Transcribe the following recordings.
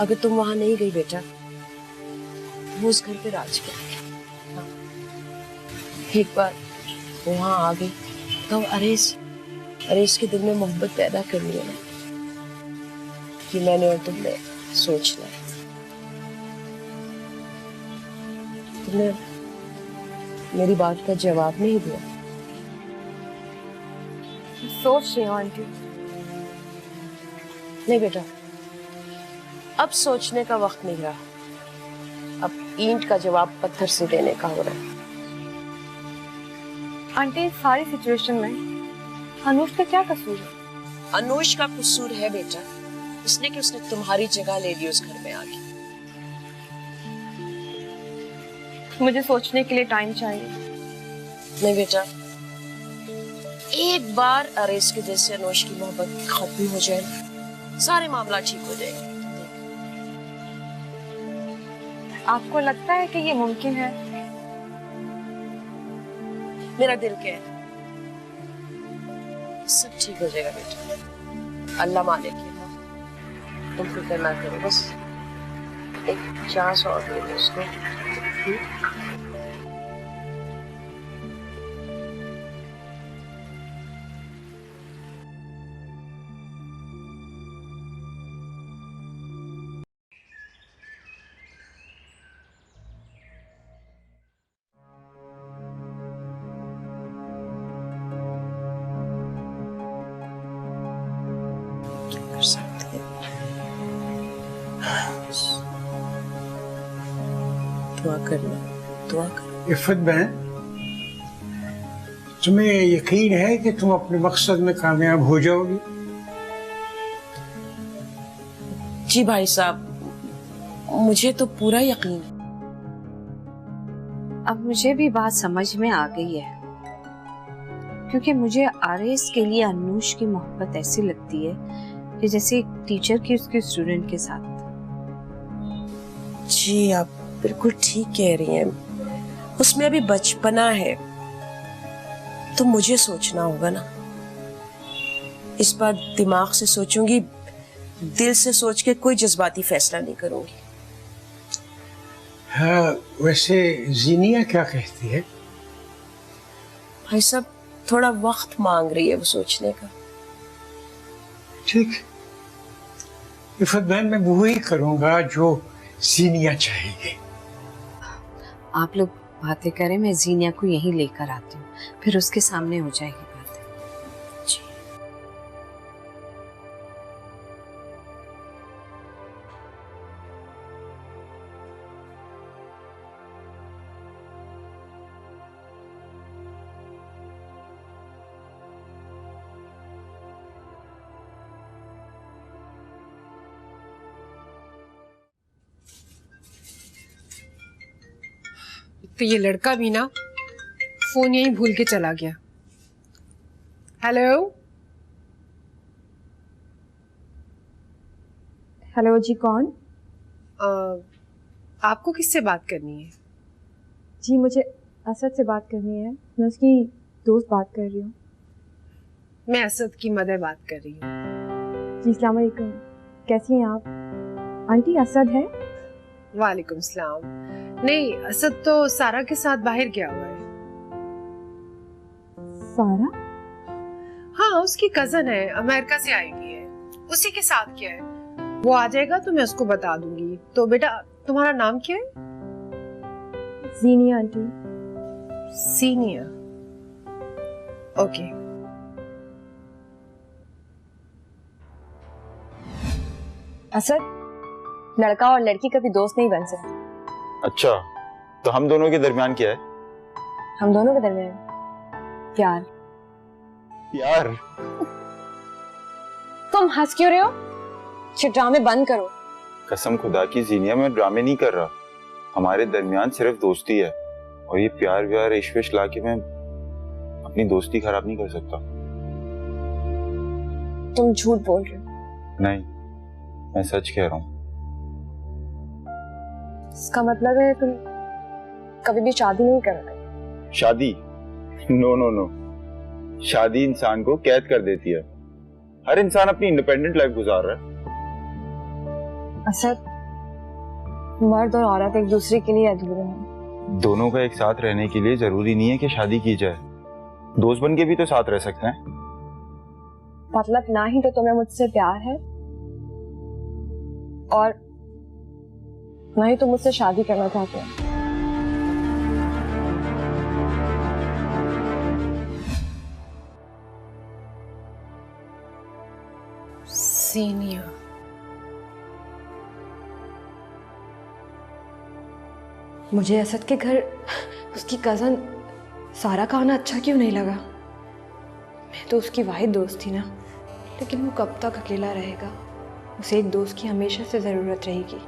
अगर तुम वहां नहीं गई बेटा, वो उस घर पे राज करेंगे। हाँ। एक बार वहां आ गई तो अरेस के दिल में मोहब्बत पैदा करनी है ना, कि मैंने और तुमने सोचना है। तुमने मेरी बात का जवाब नहीं दिया। सोच रही हूँ आंटी। नहीं बेटा, अब सोचने का वक्त नहीं रहा। अब ईंट का जवाब पत्थर से देने का हो रहा है। आंटी, इस सारी सिचुएशन में अनुज का क्या कसूर है? अनुज का कसूर है बेटा, इसलिए कि उसने तुम्हारी जगह ले ली उस घर में आके। मुझे सोचने के लिए टाइम चाहिए। नहीं बेटा, एक बार अरेस के दिल से अनुज की मोहब्बत खत्म हो जाए, सारे मामला ठीक हो जाएंगे। आपको लगता है कि ये मुमकिन है? मेरा दिल कह रहा है सब ठीक हो जाएगा बेटा, अल्लाह मालिक है। तुम फिक्र ना करो, बस एक चांस और दे दो उसको। कर सकते हैं। दुआ करना, दुआ कर। इफ़त बहन, तुम्हें यकीन है कि तुम अपने मकसद में कामयाब हो जाओगी? जी भाई साहब, मुझे तो पूरा यकीन। अब मुझे भी बात समझ में आ गई है, क्योंकि मुझे आरेस के लिए अनुज की मोहब्बत ऐसी लगती है कि जैसे एक टीचर की उसके स्टूडेंट के साथ। जी आप बिल्कुल ठीक कह रही हैं, उसमें अभी बचपना है, तो मुझे सोचना होगा ना। इस बार दिमाग से सोचूंगी, दिल से सोच के कोई जज्बाती फैसला नहीं करूंगी। हाँ, वैसे जीनिया क्या कहती है? भाई साहब, थोड़ा वक्त मांग रही है वो सोचने का। ठीक, इफ़त बहन, मैं वही करूंगा जो जीनिया चाहेगी। आप लोग बातें करें, मैं जीनिया को यहीं लेकर आती हूँ, फिर उसके सामने हो जाएगी बातें। जी। तो ये लड़का भी ना फोन यहीं भूल के चला गया। हेलो हेलो जी, कौन? आपको किससे बात करनी है? जी, मुझे असद से बात करनी है। मैं उसकी दोस्त बात कर रही हूँ। मैं असद की मदर बात कर रही हूँ। जी, अस्सलाम वालेकुम। कैसी हैं आप? आंटी, असद है? वालेकुम सलाम। नहीं, असद तो सारा के साथ बाहर गया हुआ है। सारा? हाँ, उसकी कजन है, अमेरिका से आई हुई है, उसी के साथ क्या है। वो आ जाएगा तो मैं उसको बता दूंगी। तो बेटा, तुम्हारा नाम क्या है? Jinia aunty. Senior, okay. Asad, लड़का और लड़की कभी दोस्त नहीं बन सकते। अच्छा, तो हम दोनों के दरमियान क्या है? हम दोनों के दरमियान प्यार। प्यार? तुम हंस क्यों रहे हो? ड्रामे बंद करो। कसम खुदा की जीनिया, मैं ड्रामे नहीं कर रहा। हमारे दरमियान सिर्फ दोस्ती है, और ये प्यार व्यार इश्क ला के मैं अपनी दोस्ती खराब नहीं कर सकता। तुम झूठ बोल रहे हो। नहीं, मैं सच कह रहा हूँ। इसका मतलब है तुम कभी भी शादी नहीं करोगे? शादी? नो नो नो, शादी इंसान को कैद कर देती है। हर इंसान अपनी इंडिपेंडेंट लाइफ गुजार रहा है। असद, मर्द और औरत एक दूसरे के लिए अधूरे हैं। दोनों का एक साथ रहने के लिए जरूरी नहीं है कि शादी की जाए, दोस्त बन के भी तो साथ रह सकते हैं। मतलब ना ही तो तुम्हें मुझसे प्यार है और ना ही तुम मुझसे शादी करना चाहते हो। सीनिया, मुझे असद के घर उसकी कजन सारा का आना अच्छा क्यों नहीं लगा? मैं तो उसकी वाहिद दोस्त थी ना, लेकिन वो कब तक अकेला रहेगा? उसे एक दोस्त की हमेशा से ज़रूरत रहेगी।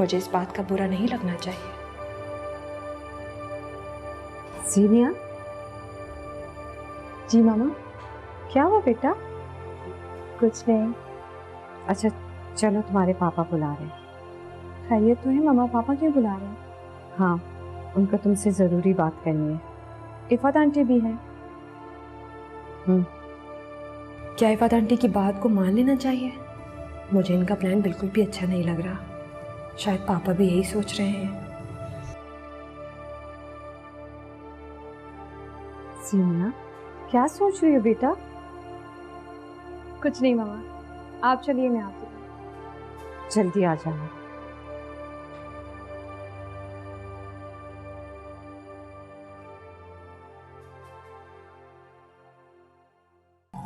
मुझे इस बात का बुरा नहीं लगना चाहिए। सीनिया, जी मामा। क्या हुआ बेटा? कुछ नहीं। अच्छा चलो, तुम्हारे पापा बुला रहे हैं। खैरियत तो है मामा? पापा क्यों बुला रहे हैं? हाँ, उनको तुमसे जरूरी बात करनी है। इफ़त आंटी भी है। क्या इफ़त आंटी की बात को मान लेना चाहिए? मुझे इनका प्लान बिल्कुल भी अच्छा नहीं लग रहा। शायद पापा भी यही सोच रहे हैं। सीनिया, क्या सोच रही हो बेटा? कुछ नहीं मामा, आप चलिए, मैं आती हूँ। जल्दी आ जाना।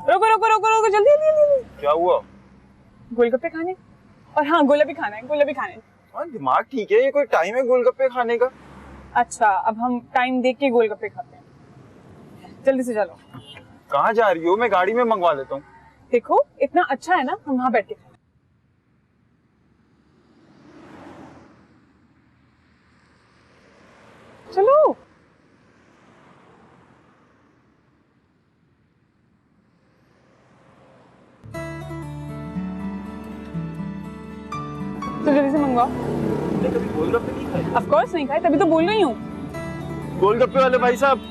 रुको रुको रुको रुको, जल्दी जल्दी जल्दी। क्या हुआ? गोलगप्पे खाने, और हाँ गोला भी खाना है, गोला भी खाने। हाँ, दिमाग ठीक है? ये कोई टाइम है गोलगप्पे खाने का? अच्छा, अब हम टाइम देख के गोलगप्पे खाते हैं। जल्दी से चलो। कहाँ जा रही हो? मैं गाड़ी में मंगवा लेता हूँ। देखो इतना अच्छा है ना, हम वहां बैठ के खाएं। चलो। तो जल्दी से मंगवाओ। कभी गोलगप्पे नहीं खाए? ऑफ कोर्स नहीं खाए, तभी तो बोल रही हूँ। गोलगप्पे वाले भाई साहब।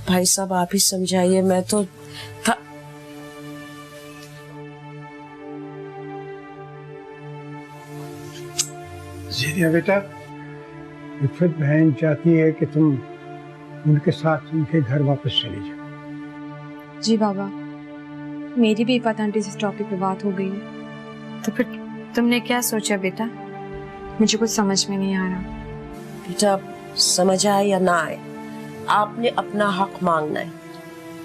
भाई साहब आप ही समझाइए, मैं तो था। जीनिया बेटा, इफ़त बहन चाहती है कि तुम उनके साथ उनके घर वापस चली जाओ। जी बाबा, मेरी भी इफ़त आंटी से इस टॉपिक पे बात हो गई है। तो फिर तुमने क्या सोचा बेटा? मुझे कुछ समझ में नहीं आ रहा। बेटा, समझ आए या ना आए, आपने अपना हक मांगना है।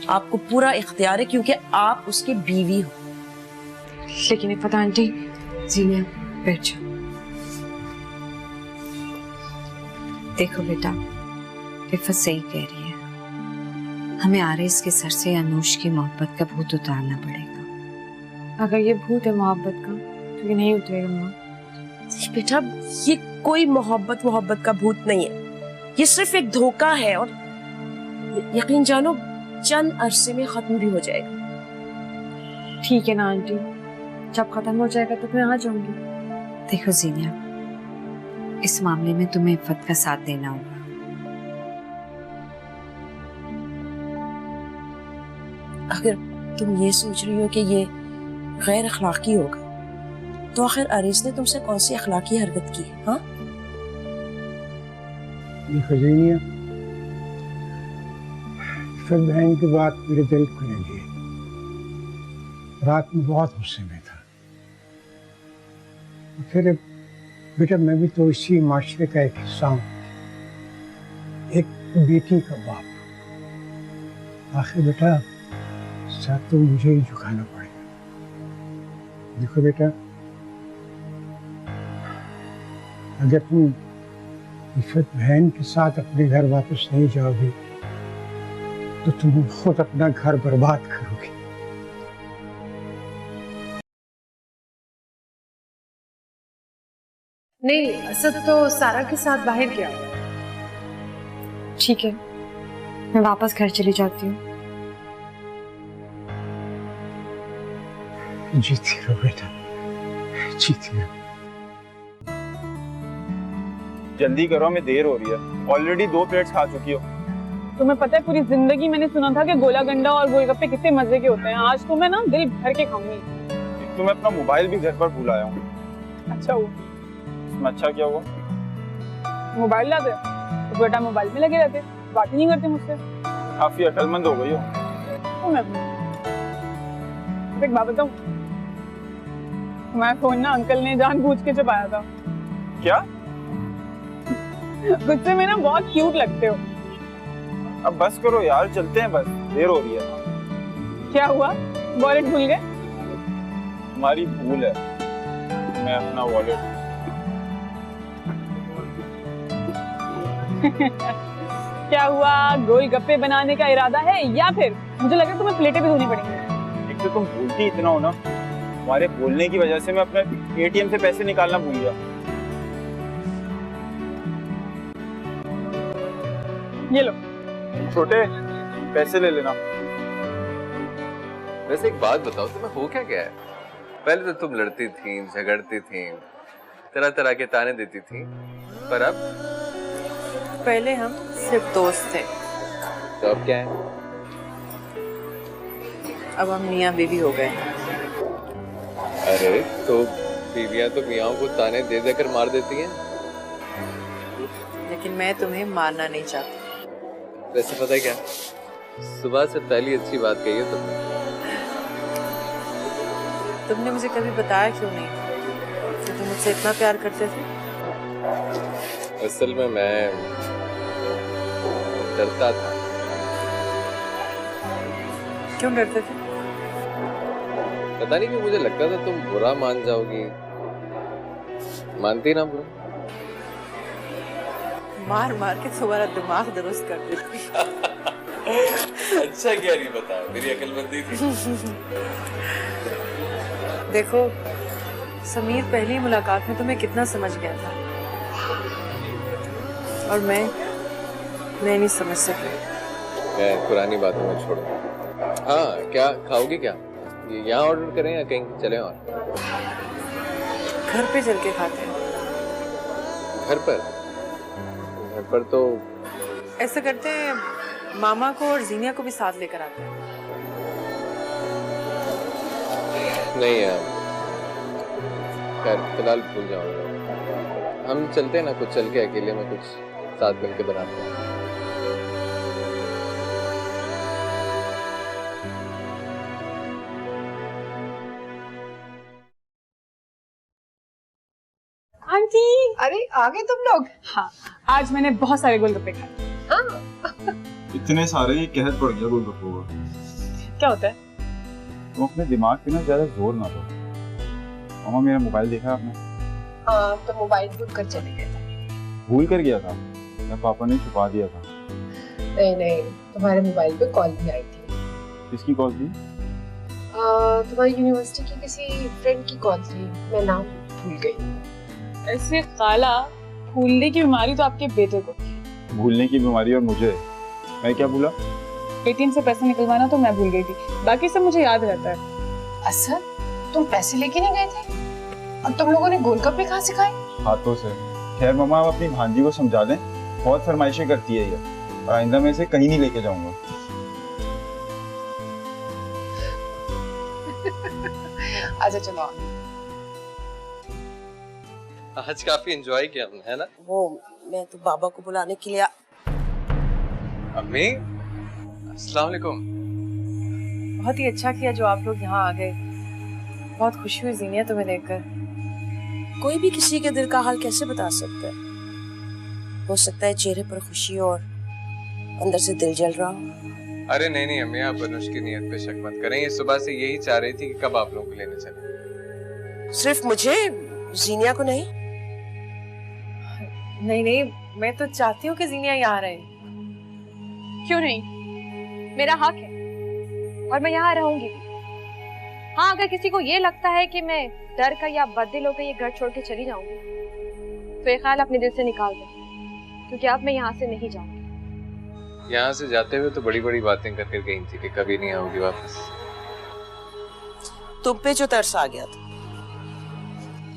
आपको पूरा इख्तियार है क्योंकि आप उसकी बीवी हो। लेकिन इफ़त आंटी। जीनिया, बैठ जाओ। देखो बेटा, इफ़त सही कह रही है। हमें आरिस के सर से अनूश की मोहब्बत का भूत उतारना पड़ेगा। अगर ये भूत है मोहब्बत का, तो ये नहीं उतरेगा माँ। बेटा, ये कोई मोहब्बत का भूत नहीं है। ये सिर्फ एक धोखा है और यकीन जानो चंद अरसे में खत्म भी हो जाएगा। ठीक है ना आंटी, जब खत्म हो जाएगा तो मैं आ जाऊंगी। देखो जीनिया, इस मामले में तुम्हें इफ़त का साथ देना होगा। अगर तुम ये सोच रही हो कि ये गैर अखलाकी होगा, तो आखिर अरीस ने तुमसे कौन सी अखलाकी हरकत की? हाँ, देखो जीनिया, इफ़त बहन की बात मेरे दिल को लगी। रात में बहुत गुस्से में था। फिर बेटा, मैं भी तो इसी माशरे का एक हिस्सा हूँ, एक बेटी का बाप। आखिर बेटा, साथ तो मुझे ही झुकाना पड़ेगा। देखो बेटा, अगर तुम इफ़त बहन के साथ अपने घर वापस नहीं जाओगी तो तुम खुद अपना घर बर्बाद करोगे। नहीं, असद तो सारा के साथ बाहर गया। ठीक है, मैं वापस घर चली जाती हूँ। जीती रहो बेटा, जीती रहो। जल्दी करो, हमें देर हो रही है। ऑलरेडी 2 प्लेट्स खा चुकी हो। तुम्हें पता है, पूरी जिंदगी मैंने सुना था कि गोला गंडा और गोलगप्पे कितने मजे के होते हैं। आज तो मैं ना दिल भर के खाऊंगी। तो मैं अपना मोबाइल भी घर पर भूल आया हूँ। अच्छा हुआ। इसमें अच्छा क्या हुआ? मोबाइल लाते तो बेटा मोबाइल में लगे रहते, बात ही नहीं करते मुझसे। काफी अकलमंद हो गई हो। तो मैं एक बात बताऊं, मैं फोन ना अंकल ने जानबूझ के छुपाया था। क्या? गुस्से में ना बहुत क्यूट लगते हो। अब बस करो यार, चलते हैं, बस देर हो रही है। क्या हुआ, वॉलेट भूल गए? हमारी भूल है, मैं अपना वॉलेट। क्या हुआ, गोलगप्पे बनाने का इरादा है या फिर मुझे लग रहा है तुम्हें प्लेटें भी धोनी पड़ेंगी। एक तो तुम भूलती इतना हो ना, तुम्हारे बोलने की वजह से मैं अपने एटीएम से पैसे निकालना भूल गया। ये लो। छोटे, पैसे ले लेना। वैसे एक बात बताओ, तुम्हें हो क्या गया है? पहले तो तुम लड़ती थी, झगड़ती थी, तरह तरह के ताने देती थी, पर अब? पहले हम सिर्फ दोस्त थे, तो अब क्या है? अब हम मियाँ बीवी हो गए। अरे तो बीवियां तो मियाओं को ताने दे देकर मार देती हैं। लेकिन मैं तुम्हें मारना नहीं चाहती। वैसे पता है क्या, सुबह से पहली अच्छी बात कही है तुमने। तुमने मुझे कभी बताया क्यों नहीं कि तुम मुझसे इतना प्यार करते थे? असल में मैं डरता था। क्यों डरते थे? पता नहीं क्यों, मुझे लगता था तुम बुरा मान जाओगी। मानती ना बुरा? मार मार के तुम्हारा दिमाग दुरुस्त कर देती। अच्छा क्या नहीं बताया, मेरी अकलमंदी थी। देखो, समीर पहली मुलाकात में तुम्हें कितना समझ गया था, और मैं नहीं समझ सकी। मैं पुरानी बातों में छोड़ू। हाँ, क्या खाओगी क्या? यहाँ ऑर्डर करें या कहीं चले? और घर पे चल के खाते हैं। घर पर तो ऐसा करते हैं, मामा को और जीनिया को भी साथ लेकर आते हैं। नहीं यार, खैर फिलहाल भूल जाऊंगा। हम चलते हैं ना, कुछ चल के अकेले में कुछ साथ मिलके बनाते हैं। आंटी, अरे आ गए तुम लोग? हाँ, आज मैंने बहुत सारे गोलगप्पे खाए। इतने सारे ही कहर पड़ गया गोलगप्पों का। क्या होता है? तुम अपने दिमाग पे ना ज्यादा जोर ना दो। मामा, मेरा मोबाइल देखा आपने? हाँ, तो मोबाइल भूल कर चले गए थे। भूल कर गया था या पापा ने छुपा दिया था? नहीं नहीं, तुम्हारे मोबाइल पे कॉल भी आई थी। किसकी कॉल थी? तुम्हारी यूनिवर्सिटी की किसी फ्रेंड की कॉल थी, मैं नाम भूल गई। ऐसे खाला, भूलने की बीमारी तो आपके बेटे को। भूलने की बीमारी और मुझे? मैं क्या भूला? एटीएम से पैसे निकलवाना तो मैं भूल गई थी, बाकी सब मुझे याद रहता है। असद, तुम पैसे लेके नहीं गए थे और तुम लोगों ने गोलगप्पे कहाँ से खाए? हाथों से। खैर मामा, आप अपनी भांजी को समझा दें, बहुत फरमाइशें करती है ये, और आइंदा मैं इसे कहीं नहीं लेके जाऊंगा। अच्छा चलो। आज काफी एंजॉय किया हमने, है ना? वो मैं तो बाबा को बुलाने के लिए अम्मी, अस्सलाम वालेकुम। बहुत ही अच्छा किया जो आप लोग यहाँ आ गए। बहुत खुशी हुई जीनिया तुम्हें देखकर। कोई भी किसी के दिल का हाल कैसे बता सकता है? हो सकता है चेहरे पर खुशी और अंदर से दिल जल रहा हो। अरे नहीं नहीं अम्मी, आप अनुष की नीयत पे शक मत करें। ये सुबह से यही चाह रही थी कि कब आप लोगों को लेने चले। सिर्फ मुझे, जीनिया को नहीं? नहीं नहीं, मैं तो चाहती हूँ कि जीनिया यहाँ रहे। क्यों नहीं, मेरा हक है और मैं यहाँ रहूंगी भी। हाँ, अगर किसी को ये लगता है कि मैं डर कर या बददिल होकर ये घर छोड़ के चली जाऊंगी, तो ये ख्याल अपने दिल से निकाल दो, क्योंकि अब मैं यहाँ से नहीं जाऊंगी। यहाँ से जाते हुए तो बड़ी बड़ी बातें करके गई थी कि कभी नहीं आओगी वापस। तुम पे जो तरस आ गया था,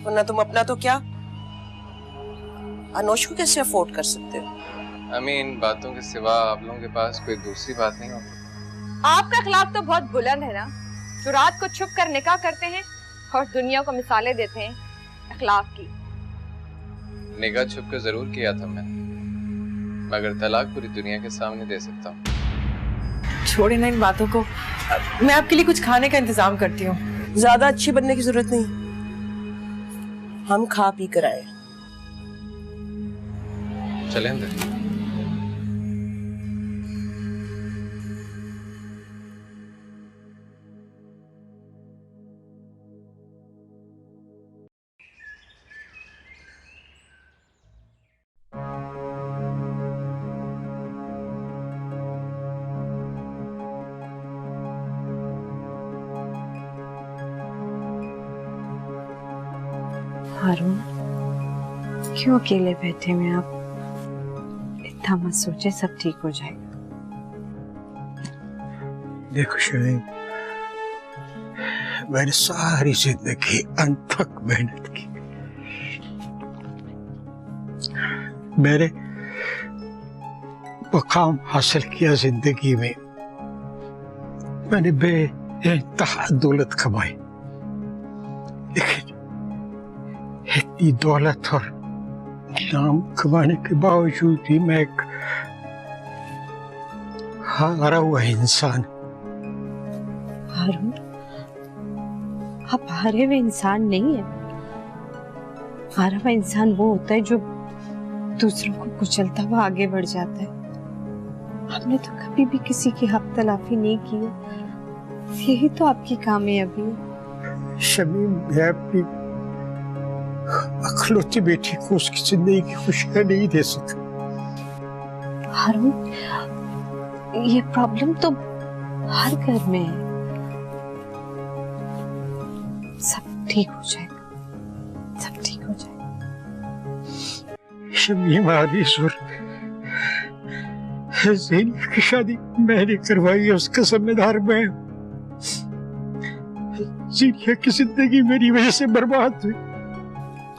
वरना तुम अपना तो क्या अनुष को कैसे अफोर्ड कर सकते हो? अम्मी, इन बातों के सिवा आप लोगों के पास कोई दूसरी बात नहीं होती? आपका खिलाफ तो बहुत बुलंद है ना, जो रात को छुप कर निकाह करते हैं और दुनिया को मिसालें देते हैं अखलाक की। निगाह छुप कर जरूर किया था मैंने, मगर तलाक पूरी दुनिया के सामने दे सकता हूँ। छोड़े ना इन बातों को, मैं आपके लिए कुछ खाने का इंतजाम करती हूँ। ज्यादा अच्छी बनने की जरूरत नहीं, हम खा पी कर आए। चले अंदर। हारून, क्यों अकेले बैठे में आप? इतना मत सोचे, सब ठीक हो जाएगा। देखो शमीम, मैंने सारी जिंदगी अनथक मेहनत की। मैंने मुकाम हासिल किया जिंदगी में, मैंने बेइंतहा दौलत कमाई, लेकिन इतनी दौलत और नाम कमाने के बावजूद भी मैं एक हारा हुआ इंसान। हारून, आप हारे हुए इंसान नहीं है। हारा हुआ इंसान वो होता है जो दूसरों को कुचलता हुआ आगे बढ़ जाता है। हमने तो कभी भी किसी की हक तलाफी नहीं की है, यही तो आपकी कामयाबी है। शमीम, मैं अपनी अखलौती बेटी को उसकी जिंदगी की खुशियां नहीं दे सकता। हारून, ये प्रॉब्लम तो हर घर में है। सब ठीक हो जाएगा, सब ठीक हो जाएगा। शमीम, आरिस और ज़ेनिया की शादी मैंने करवाई है, उसका जिम्मेदार मैं। ज़ेनिया की जिंदगी मेरी वजह से बर्बाद हुई।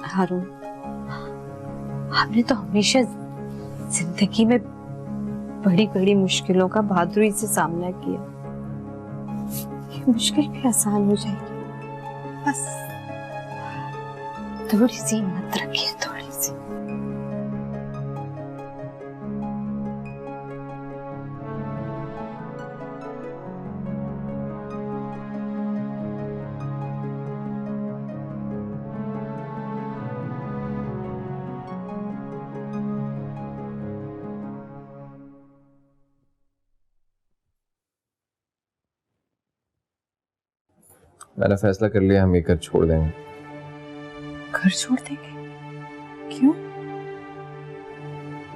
हारून, हमने तो हमेशा जिंदगी में बड़ी बड़ी मुश्किलों का बहादुरी से सामना किया। ये मुश्किल भी आसान हो जाएगी, बस थोड़ी सी हिम्मत रखिए, थोड़ी सी। मैंने फैसला कर लिया, हम ये घर छोड़ देंगे। घर छोड़ देंगे? क्यों?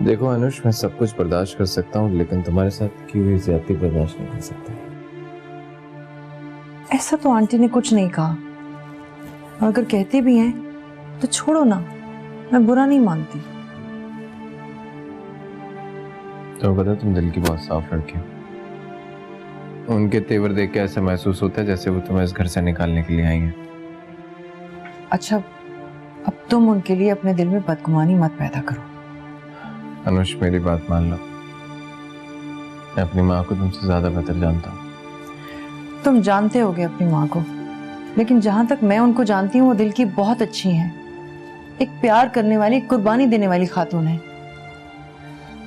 देखो अनुष, मैं सब कुछ बर्दाश्त कर सकता हूँ, लेकिन तुम्हारे साथ की हुई ज्यादती बर्दाश्त नहीं कर सकता। ऐसा तो आंटी ने कुछ नहीं कहा, और अगर कहते भी हैं तो छोड़ो ना, मैं बुरा नहीं मानती। तो पता, तुम दिल की बहुत साफ लड़की हो। उनके तेवर देख के ऐसा महसूस होता है जैसे वो तुम्हें इस घर से निकालने के लिए आई हैं। अच्छा, अब तुम उनके लिए अपने दिल में बदगुमानी मत पैदा करो। अनुष, मेरी बात मान लो, मैं अपनी माँ को तुमसे ज्यादा बेहतर जानता हूँ। तुम जानते होगे अपनी माँ को, लेकिन जहां तक मैं उनको जानती हूँ वो दिल की बहुत अच्छी हैं। एक प्यार करने वाली, कुर्बानी देने वाली खातून है।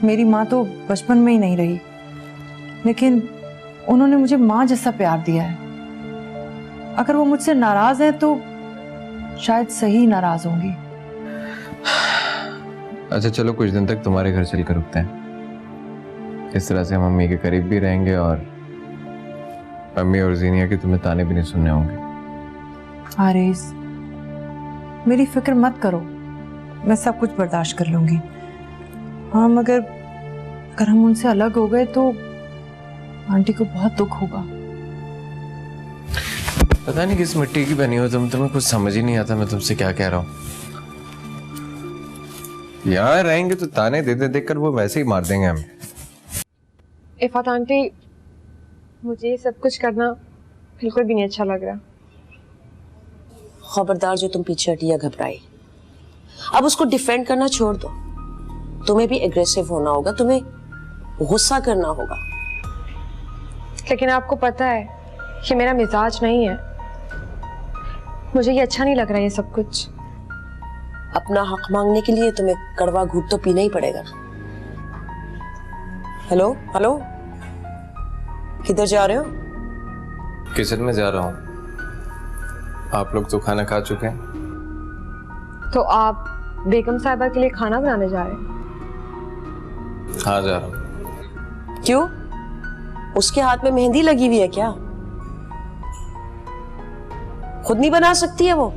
मेरी माँ तो बचपन में ही नहीं रही, लेकिन उन्होंने मुझे माँ जैसा प्यार दिया है। अगर वो मुझसे नाराज हैं तो शायद सही नाराज होंगी। अच्छा चलो, कुछ दिन तक तुम्हारे घर चलकर रुकते हैं। इस तरह से हम मम्मी के करीब भी रहेंगे और मम्मी और ज़ेनिया के तुम्हें ताने भी नहीं सुनने होंगे। आरिस, मेरी फिक्र मत करो, मैं सब कुछ बर्दाश्त कर लूंगी। हाँ, मगर अगर हम उनसे अलग हो गए तो आंटी को बहुत दुख होगा। पता नहीं किस मिट्टी की बनी हो तुम, तुम्हें कुछ समझ ही नहीं आता मैं तुमसे क्या कह रहा हूँ। यहाँ रहेंगे तो ताने देते देखकर वो वैसे ही मार देंगे हमें। इफ़ात आंटी, मुझे ये सब कुछ करना बिल्कुल भी नहीं अच्छा लग रहा। खबरदार, जो तुम पीछे हटी या घबराई। अब उसको डिफेंड करना छोड़ दो। तुम्हें भी एग्रेसिव होना होगा, तुम्हें गुस्सा करना होगा। लेकिन आपको पता है कि मेरा मिजाज नहीं है। मुझे ये अच्छा नहीं लग रहा है ये सब कुछ। अपना हक मांगने के लिए तुम्हें कड़वा घूंट तो पीना ही पड़ेगा ना। हेलो हेलो, किधर जा रहे हो? किचन में जा रहा हूँ। आप लोग तो खाना खा चुके हैं। तो आप बेगम साहिबा के लिए खाना बनाने जा रहे हैं? हाँ जा रहा हूँ। क्यों? उसके हाथ में मेहंदी लगी हुई है क्या? खुद नहीं बना सकती है वो?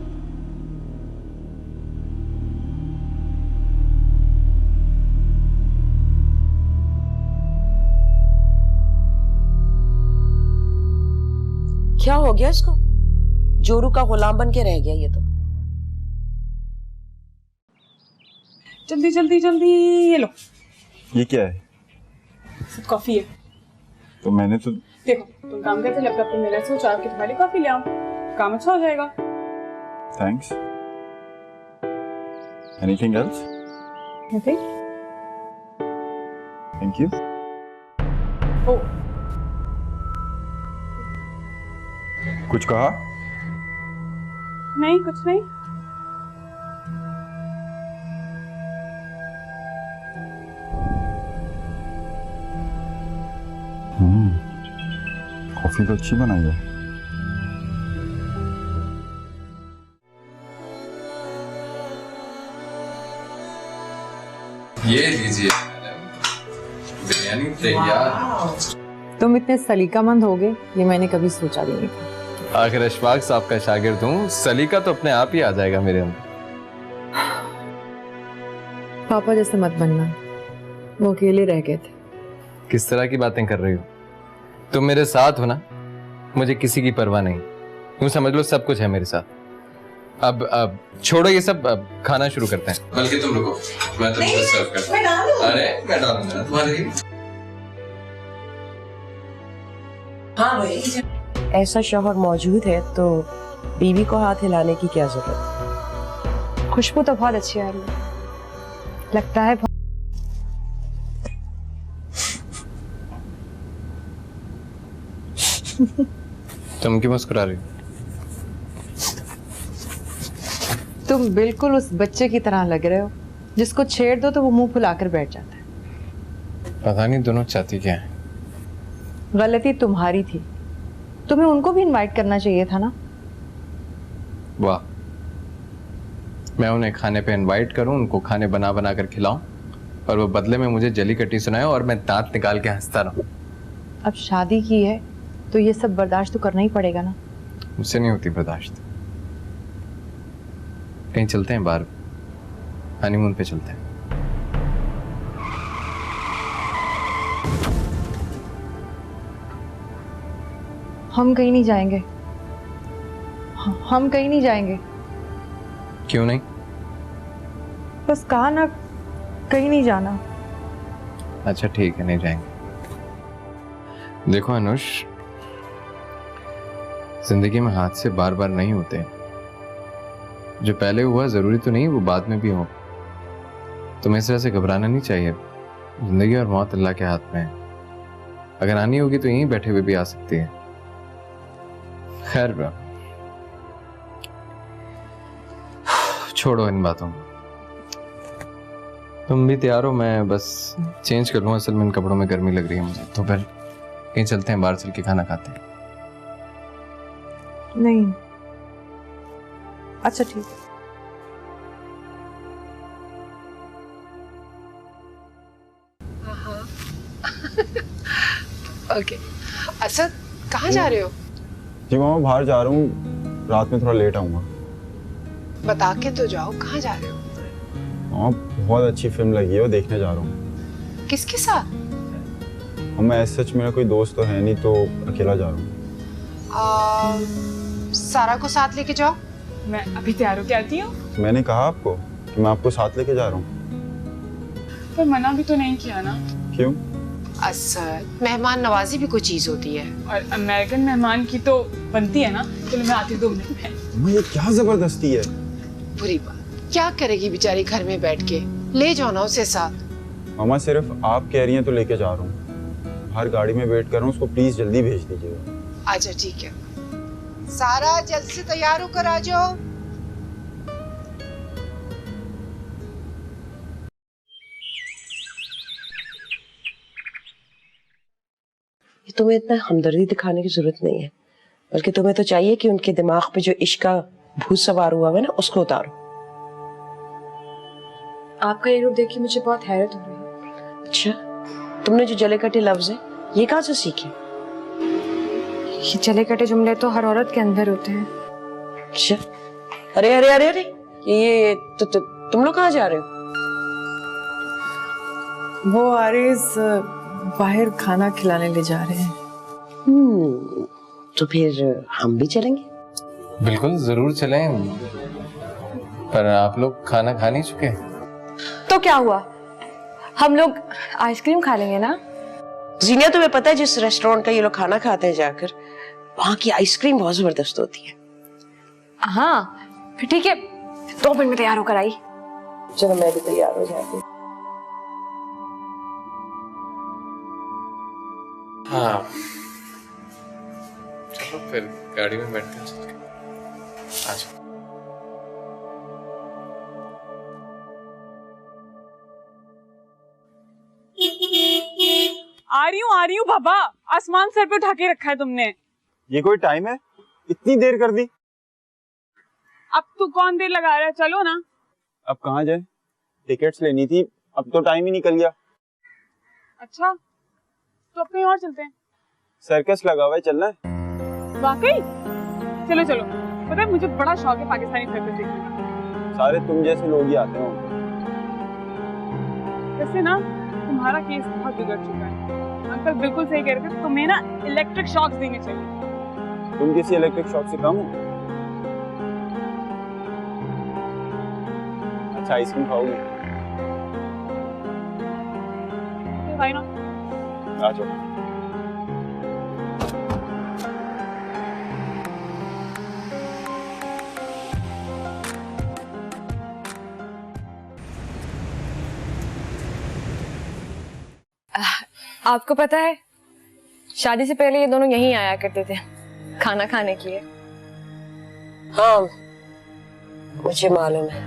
क्या हो गया इसको? जोरू का गुलाम बन के रह गया ये तो। जल्दी जल्दी जल्दी, ये लो। ये क्या है? कॉफी है। तो मैंने तो देखो, तुम काम करते लैपटॉप पे मेरा सोचा कि तुम्हारी कॉफी ले आऊं, काम अच्छा हो जाएगा। Thanks. Anything else? Nothing. Thank you. Oh, कुछ कहा? नहीं कुछ नहीं। कॉफी तो अच्छी बनाई है। ये लीजिए बिरयानी तैयार। तुम इतने सलीकामंद होगे ये मैंने कभी सोचा भी नहीं था। आखिर अशफाक साहब का शागिर्द हूँ, सलीका तो अपने आप ही आ जाएगा मेरे अंदर। पापा जैसे मत बनना, वो अकेले रह गए थे। किस तरह की बातें कर रही हो? तुम मेरे साथ हो ना, मुझे किसी की परवाह नहीं। तुम समझ लो सब कुछ है मेरे साथ। अब छोड़ो ये सब, अब खाना शुरू करते हैं। बल्कि तुम रुको, मैं तुमको सर्व करता हूं। अरे मैं डालूंगा तुम्हारे लिए। हाँ भाई, ऐसा शौहर मौजूद है तो बीवी को हाथ हिलाने की क्या जरूरत? खुशबू तो बहुत अच्छी आ रही है, लगता है तुम क्यों मुस्कुरा रही हो? तुम बिल्कुल उस बच्चे की तरह लग रहे हो जिसको छेड़ दो तो वो मुंह फुलाकर बैठ जाता है। पता नहीं दोनों चाहती क्या है। गलती तुम्हारी थी, तुम्हें उनको भी इनवाइट करना चाहिए था ना। वाह, मैं उन्हें खाने पे इनवाइट करूं, उनको खाने बना बना कर खिलाऊं और वो बदले में मुझे जली कटी सुनाए और मैं दांत निकाल के हंसता रहूं। अब शादी की है तो ये सब बर्दाश्त तो करना ही पड़ेगा ना। मुझसे नहीं होती बर्दाश्त। कहीं चलते हैं बाहर, हनीमून पे चलते हैं। हम कहीं नहीं जाएंगे, हम कहीं नहीं जाएंगे। क्यों नहीं? बस कहा ना, कहीं नहीं जाना। अच्छा ठीक है, नहीं जाएंगे। देखो अनुष, जिंदगी में हादसे बार बार नहीं होते। जो पहले हुआ जरूरी तो नहीं वो बाद में भी हो। तुम्हें इस तरह से घबराना नहीं चाहिए। जिंदगी और मौत अल्लाह के हाथ में है। अगर आनी होगी तो यहीं बैठे हुए भी आ सकती है। खैर छोड़ो इन बातों को। तुम भी तैयार हो? मैं बस चेंज कर लूँ, असल में इन कपड़ों में गर्मी लग रही है मुझे। तो फिर कहीं चलते हैं, बाहर चल के खाना खाते हैं। नहीं, अच्छा ठीक है। ओके। असद, कहाँ जा रहे हो? जी मामा बाहर जा रहा हूँ, रात में थोड़ा लेट आऊंगा। बता के तो जाओ, कहाँ जा रहे हो? मामा बहुत अच्छी फिल्म लगी है, वो देखने जा रहा हूँ। किसके साथ? मैं सच मेरा कोई दोस्त तो है नहीं, तो अकेला जा रहा हूँ। सारा को साथ लेके जाओ। मैं अभी तैयार होके आती हूँ। मैंने कहा आपको कि मैं आपको साथ लेके जा रहा हूँ। पर मना भी तो नहीं किया ना। क्यों? असद, मेहमान नवाजी भी कोई चीज होती है। और अमेरिकन मेहमान की तो बनती है ना। चलो मैं आती हूँ 2 मिनट में। मामा ये क्या जबरदस्ती है? बुरी बात, क्या करेगी बेचारी घर में बैठ के? ले जाओ ना उसे साथ। मामा सिर्फ आप कह रही हैं तो लेके जा रहा हूँ। हर गाड़ी में वेट कर रहा हूँ, उसको प्लीज जल्दी भेज दीजिएगा। अच्छा ठीक है। सारा जल्द से तैयार होकर आ जाओ। तुम्हें इतना हमदर्दी दिखाने की जरूरत नहीं है, बल्कि तुम्हें तो चाहिए कि उनके दिमाग पे जो इश्क का भूत सवार हुआ है ना, उसको उतारो। आपका ये रूप देख के मुझे बहुत हैरत हो रही है। अच्छा, तुमने जो जले कटे लफ्ज है ये कहाँ से सीखे? ये चले कटे जुमले तो हर औरत के अंदर होते हैं। अच्छा, अरे अरे अरे अरे, ये तुम लोग कहाँ जा रहे हो? वो आरिस बाहर खाना खिलाने ले जा रहे हैं। तो फिर हम भी चलेंगे? बिल्कुल जरूर चलें, पर आप लोग खाना खा नहीं चुके? तो क्या हुआ, हम लोग आइसक्रीम खा लेंगे ना। जीनिया, तुम्हें पता है जिस रेस्टोरेंट का ये लोग खाना खाते हैं जाकर, वहाँ की आइसक्रीम बहुत जबरदस्त होती है। हाँ फिर ठीक है, 2 मिनट में तैयार होकर आई। चलो मैं भी तैयार हो जाती हूँ। हाँ चलो फिर गाड़ी में बैठते हैं, चलते हैं। अच्छा। आ रही हूँ बाबा, आसमान सर पे उठा के रखा है तुमने। ये कोई टाइम है? इतनी देर कर दी। अब तो कौन देर लगा रहा है, चलो ना। अब कहाँ जाए? टिकट्स लेनी थी, अब तो टाइम ही निकल गया। अच्छा तो अब कहीं और चलते हैं। सर्कस लगा हुआ है, चलना है? वाकई? चलो चलो, पता है मुझे बड़ा शौक है पाकिस्तानी सर्कस देखने का। सारे तुम जैसे लोग ही आते हो। वैसे ना तुम्हारा केस बहुत बिगड़ चुका है। अंकल बिल्कुल सही कह रहे थे, तुम्हें ना इलेक्ट्रिक शॉक्स देने चाहिए। तुम किसी इलेक्ट्रिक शॉक से कम हो? अच्छा, आइसक्रीम खाओगी? भाई ना आ जाओ। आपको पता है शादी से पहले ये दोनों यहीं आया करते थे खाना खाने के लिए। हाँ मुझे मालूम है।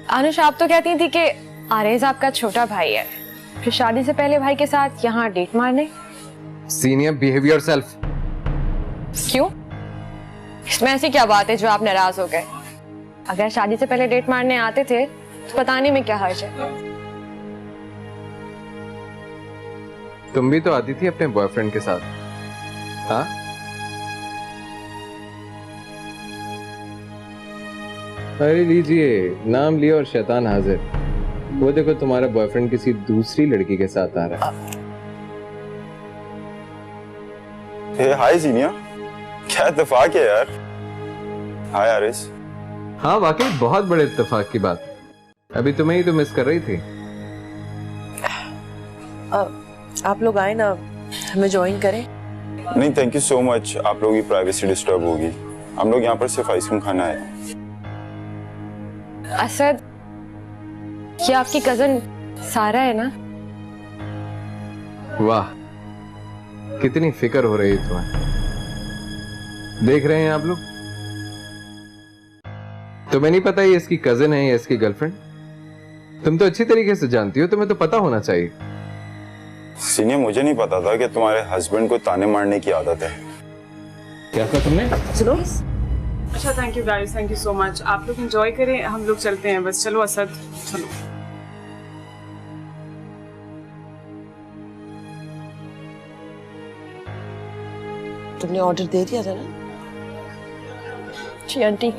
अनुष, आप तो कहती थी कि आरेज आपका छोटा भाई है, फिर शादी से पहले भाई के साथ यहाँ डेट मारने। Senior, behave yourself. क्यों? इसमें ऐसी क्या बात है जो आप नाराज हो गए? अगर शादी से पहले डेट मारने आते थे तो बताने में क्या हर्ज है। तुम भी तो आती थी अपने बॉयफ्रेंड के साथ। हाँ, अरे लीजिए, नाम लिया और शैतान हाजिर। वो देखो तुम्हारा बॉयफ्रेंड किसी दूसरी लड़की के साथ आ रहा है। हाय जीनिया, क्या इत्तेफाक है यार। हाय आरिस। हाँ वाकई बहुत बड़े इत्तेफाक की बात। अभी तुम्हें ही तो मिस कर रही थी। आप लोग आए ना, हमें ज्वाइन करें? नहीं थैंक यू सो मच, आप लोगों की प्राइवेसी डिस्टर्ब होगी। हम लोग यहाँ पर सिर्फ आइसक्रीम खाना है। असद, ये आपकी कजन सारा है ना? वाह, कितनी फिक्र हो रही है तुम्हें। देख रहे हैं आप लोग? तुम्हें नहीं पता ये इसकी कजन है या इसकी गर्लफ्रेंड? तुम तो अच्छी तरीके से जानती हो, तुम्हें तो पता होना चाहिए। सीनियर, मुझे नहीं पता था कि तुम्हारे हस्बैंड को ताने मारने की आदत है। क्या कहा तुमने? सुनो। अच्छा thank you guys, thank you so much. आप लोग एंजॉय करें, हम लोग चलते हैं बस। चलो असद, चलो। तुमने ऑर्डर दे दिया था ना? जी आंटी,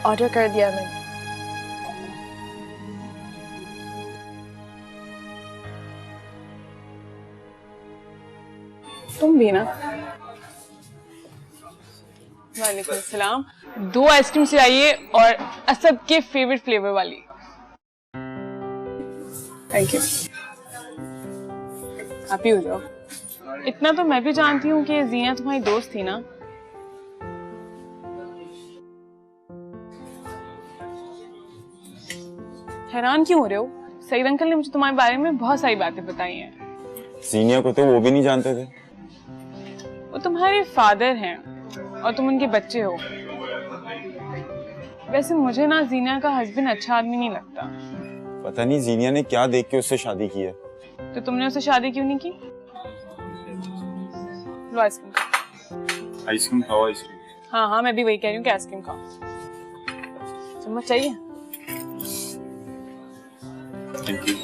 ऑर्डर कर दिया मैंने। तुम भी ना। वालेकुम सलाम। 2 आइसक्रीम से आइए और असद के फेवरेट फ्लेवर वाली। Thank you. आप ही हो जाओ। इतना तो मैं भी जानती हूँ कि जीना तुम्हारी दोस्त थी ना। हैरान क्यों हो रहे हो? सईद अंकल ने मुझे तुम्हारे बारे में बहुत सारी बातें बताई हैं। सीनियर को तो वो भी नहीं जानते थे। वो तुम्हारे फादर हैं और तुम उनके बच्चे हो। वैसे मुझे ना जीना का हस्बैंड अच्छा आदमी नहीं लगता। पता नहीं जीनिया ने क्या देख के उससे शादी की है। तो तुमने उससे शादी क्यों नहीं की? लो आइसक्रीम खाओ। आइसक्रीम खाओ आइसक्रीम। हाँ हाँ, मैं भी वही कह रही हूँ कि आइसक्रीम खाओ। चम्मच चाहिए? Thank you.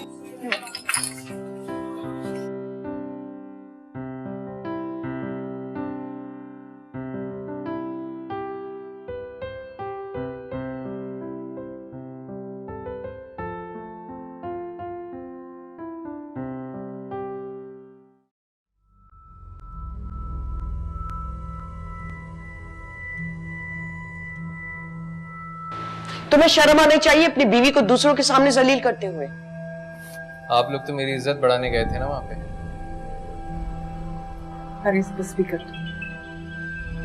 तुम्हें शर्म आनी चाहिए अपनी बीवी को दूसरों के सामने जलील करते हुए। आप लोग तो मेरी इज्जत बढ़ाने गए थे ना वहां पे। अरे बस भी कर दो।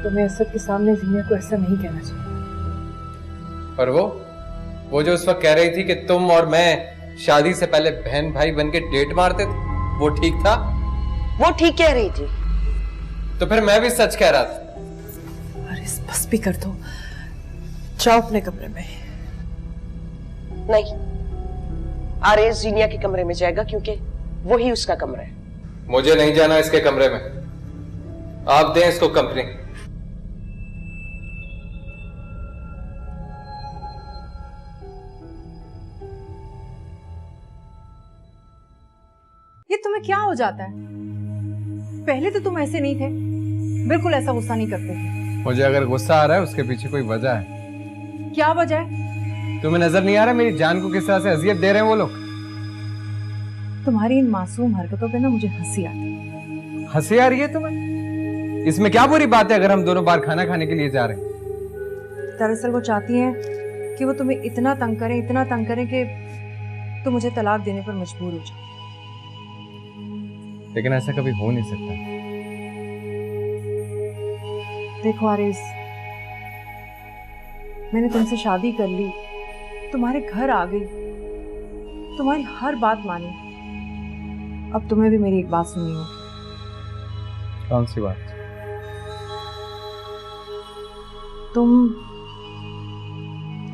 तुम्हें असद के सामने जीनिया को ऐसा नहीं कहना चाहिए। और वो जो उस वक्त कह रही थी कि तुम और मैं शादी से पहले बहन भाई बनके डेट मारते थे, वो ठीक था? वो ठीक कह रही थी। तो फिर मैं भी सच कह रहा था। अरे बस भी कर दो, जाओ अपने कमरे में। नहीं, आरेज जीनिया के कमरे में जाएगा क्योंकि वही उसका कमरा है। मुझे नहीं जाना इसके कमरे में। आप दें इसको कंपनी। ये तुम्हें क्या हो जाता है? पहले तो तुम ऐसे नहीं थे, बिल्कुल ऐसा गुस्सा नहीं करते थे। मुझे अगर गुस्सा आ रहा है उसके पीछे कोई वजह है। क्या वजह है? तुम्हें नजर नहीं आ रहा मेरी जान को किस तरह से अजियत दे रहे हैं वो लोग? तुम्हारी इन मासूम हरकतों पे ना मुझे हंसी आती है। हंसी आ रही है तुम्हें? इसमें क्या बुरी बात है अगर हम दोनों बार खाना खाने के लिए जा रहे हैं? दरअसल वो चाहती हैं कि वो तुम्हें इतना तंग करें कि तुम मुझे तलाक देने पर मजबूर हो जाओ। लेकिन ऐसा कभी हो नहीं सकता। देखो आरिस, मैंने तुमसे शादी कर ली, तुम्हारे घर आ गई, तुम्हारी हर बात मानी। अब तुम्हें भी मेरी एक बात सुननी होगी। कौन सी बात?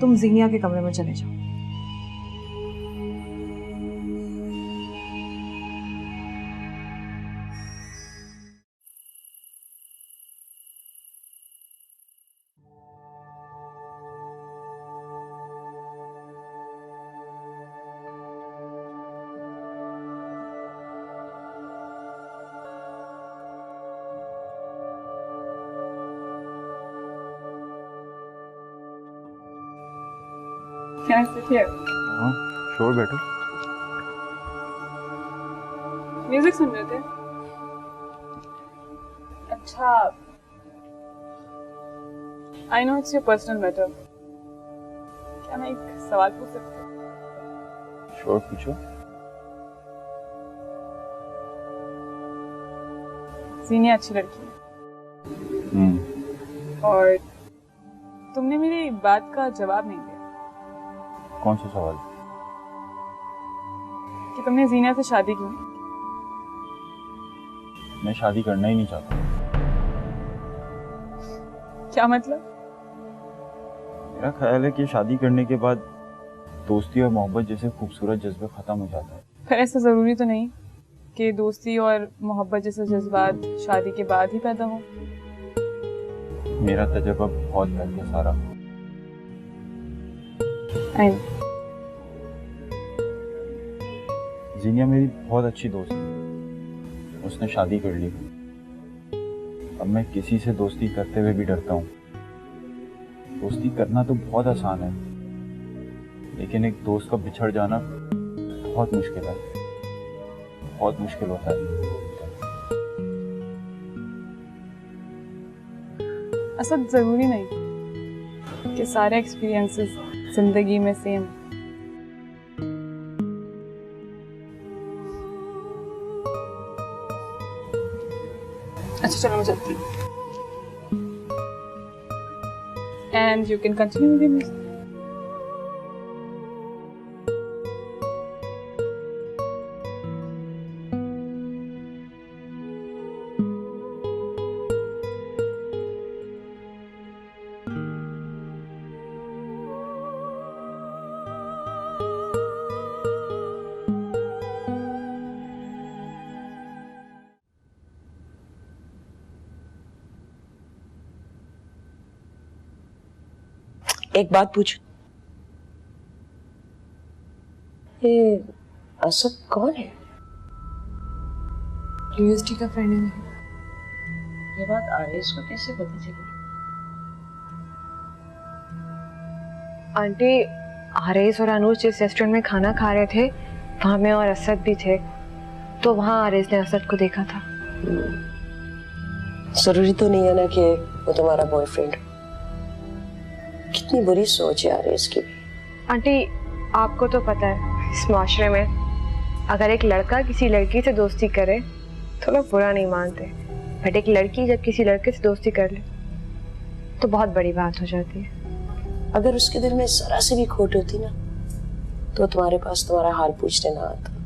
तुम जीनिया के कमरे में चले जाओ। क्या है? हाँ श्योर बैठो। म्यूजिक सुन रहे थे? अच्छा, I know it's your personal matter. क्या मैं एक सवाल पूछ सकती हूँ? श्योर पूछो। जीनिया अच्छी लड़की है। और तुमने मेरी बात का जवाब नहीं दिया। कौन सा सवाल? कि तुमने जीनिया से शादी क्यों नहीं? मैं शादी करना ही नहीं चाहता। क्या मतलब? मेरा ख्याल है कि शादी करने के बाद दोस्ती और मोहब्बत जैसे खूबसूरत जज्बे खत्म हो जाता है। पर ऐसा जरूरी तो नहीं कि दोस्ती और मोहब्बत जैसे जज्बात शादी के बाद ही पैदा हो। मेरा तजुर्बा बहुत पहले सारा। जीनिया मेरी बहुत अच्छी दोस्त है, उसने शादी कर ली। अब मैं किसी से दोस्ती करते हुए भी डरता हूँ। दोस्ती करना तो बहुत आसान है, लेकिन एक दोस्त का बिछड़ जाना बहुत मुश्किल है, बहुत मुश्किल होता है। असद जरूरी नहीं कि सारे एक्सपीरियंसेस जिंदगी में सेम। अच्छा चलो मैं चलती हूँ। And you can continue with your music. एक बात पूछूं, ये असद कौन है? यूएसटी का फ्रेंड है। ये बात आरएस को कैसे पता चली? आंटी, आरएस और अनुज जिस रेस्टोरेंट में खाना खा रहे थे वहां मैं और असद भी थे, तो वहां आरएस ने असद को देखा था। जरूरी तो नहीं है ना कि वो तुम्हारा बॉयफ्रेंड। कितनी बुरी सोच है आरएस की। आंटी, आपको तो पता है इस माशरे में अगर एक लड़का किसी लड़की से दोस्ती करे तो लोग बुरा नहीं मानते, बट एक लड़की जब किसी लड़के से दोस्ती कर ले तो बहुत बड़ी बात हो जाती है। अगर उसके दिल में जरा से भी खोट होती ना तो तुम्हारे पास तुम्हारा हाल पूछने ना आता।